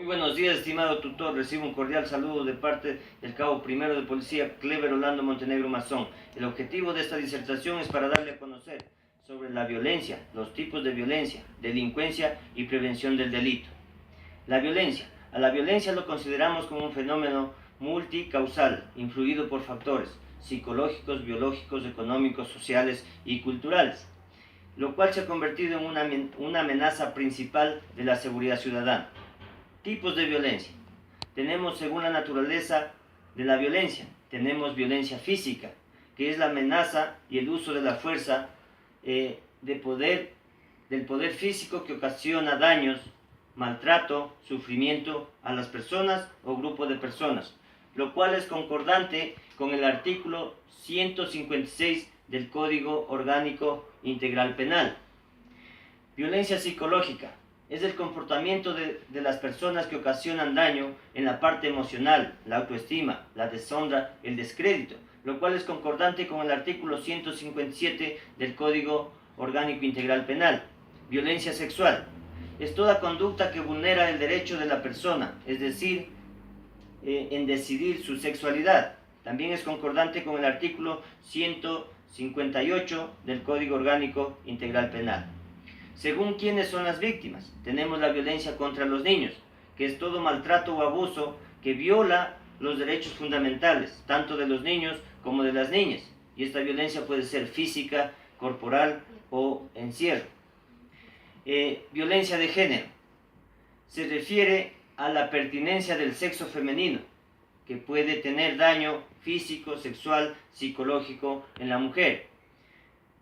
Muy buenos días, estimado tutor. Recibo un cordial saludo de parte del cabo primero de policía Clever Orlando Montenegro Mazón. El objetivo de esta disertación es para darle a conocer sobre la violencia, los tipos de violencia, delincuencia y prevención del delito. La violencia. A la violencia lo consideramos como un fenómeno multicausal, influido por factores psicológicos, biológicos, económicos, sociales y culturales, lo cual se ha convertido en una amenaza principal de la seguridad ciudadana. Tipos de violencia. Tenemos, según la naturaleza de la violencia, tenemos violencia física, que es la amenaza y el uso de la fuerza del poder físico que ocasiona daños, maltrato, sufrimiento a las personas o grupo de personas, lo cual es concordante con el artículo 156 del Código Orgánico Integral Penal. Violencia psicológica. Es el comportamiento de las personas que ocasionan daño en la parte emocional, la autoestima, la deshonra, el descrédito, lo cual es concordante con el artículo 157 del Código Orgánico Integral Penal. Violencia sexual. Es toda conducta que vulnera el derecho de la persona, es decir, en decidir su sexualidad. También es concordante con el artículo 158 del Código Orgánico Integral Penal. Según quiénes son las víctimas, tenemos la violencia contra los niños, que es todo maltrato o abuso que viola los derechos fundamentales, tanto de los niños como de las niñas, y esta violencia puede ser física, corporal o encierro. Violencia de género. Se refiere a la pertinencia del sexo femenino, que puede tener daño físico, sexual, psicológico en la mujer.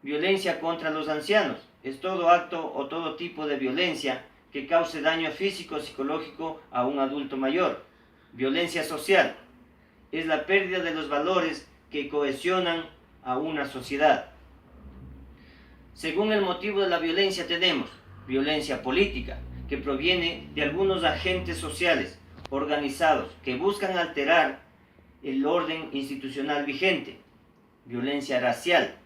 Violencia contra los ancianos. Es todo acto o todo tipo de violencia que cause daño físico o psicológico a un adulto mayor. Violencia social. Es la pérdida de los valores que cohesionan a una sociedad. Según el motivo de la violencia tenemos violencia política, que proviene de algunos agentes sociales organizados que buscan alterar el orden institucional vigente. Violencia racial.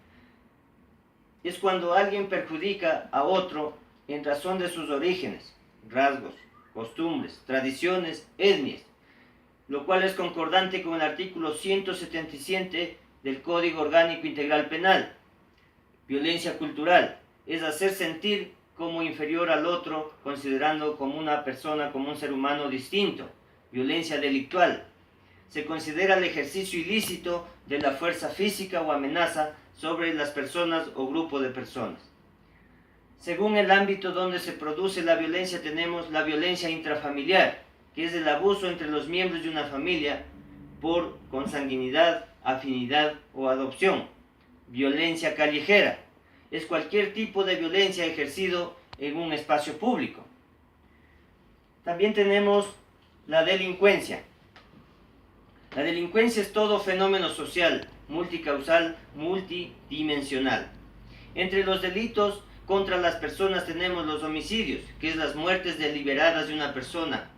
Es cuando alguien perjudica a otro en razón de sus orígenes, rasgos, costumbres, tradiciones, etnias, lo cual es concordante con el artículo 177 del Código Orgánico Integral Penal. Violencia cultural. Es hacer sentir como inferior al otro, considerando como una persona, como un ser humano distinto. Violencia delictual. Se considera el ejercicio ilícito de la fuerza física o amenaza sobre las personas o grupo de personas. Según el ámbito donde se produce la violencia, tenemos la violencia intrafamiliar, que es el abuso entre los miembros de una familia por consanguinidad, afinidad o adopción. Violencia callejera. Es cualquier tipo de violencia ejercido en un espacio público. También tenemos la delincuencia. La delincuencia es todo fenómeno social, multicausal, multidimensional. Entre los delitos contra las personas tenemos los homicidios, que es las muertes deliberadas de una persona.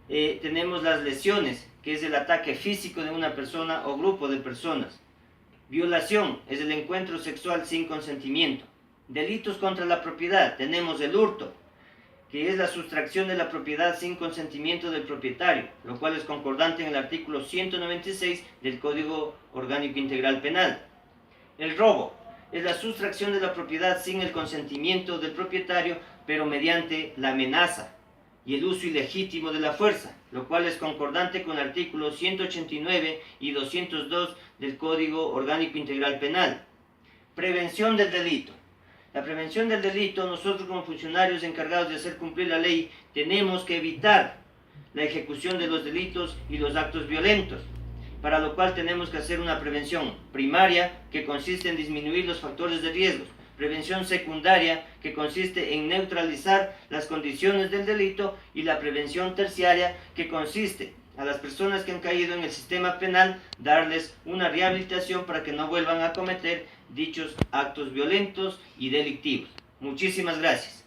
Tenemos las lesiones, que es el ataque físico de una persona o grupo de personas. Violación es el encuentro sexual sin consentimiento. Delitos contra la propiedad, tenemos el hurto, que es la sustracción de la propiedad sin consentimiento del propietario, lo cual es concordante en el artículo 196 del Código Orgánico Integral Penal. El robo es la sustracción de la propiedad sin el consentimiento del propietario, pero mediante la amenaza y el uso ilegítimo de la fuerza, lo cual es concordante con el artículo 189 y 202 del Código Orgánico Integral Penal. Prevención del delito. La prevención del delito, nosotros como funcionarios encargados de hacer cumplir la ley, tenemos que evitar la ejecución de los delitos y los actos violentos, para lo cual tenemos que hacer una prevención primaria que consiste en disminuir los factores de riesgo, prevención secundaria que consiste en neutralizar las condiciones del delito y la prevención terciaria que consiste a las personas que han caído en el sistema penal darles una rehabilitación para que no vuelvan a cometer dichos actos violentos y delictivos. Muchísimas gracias.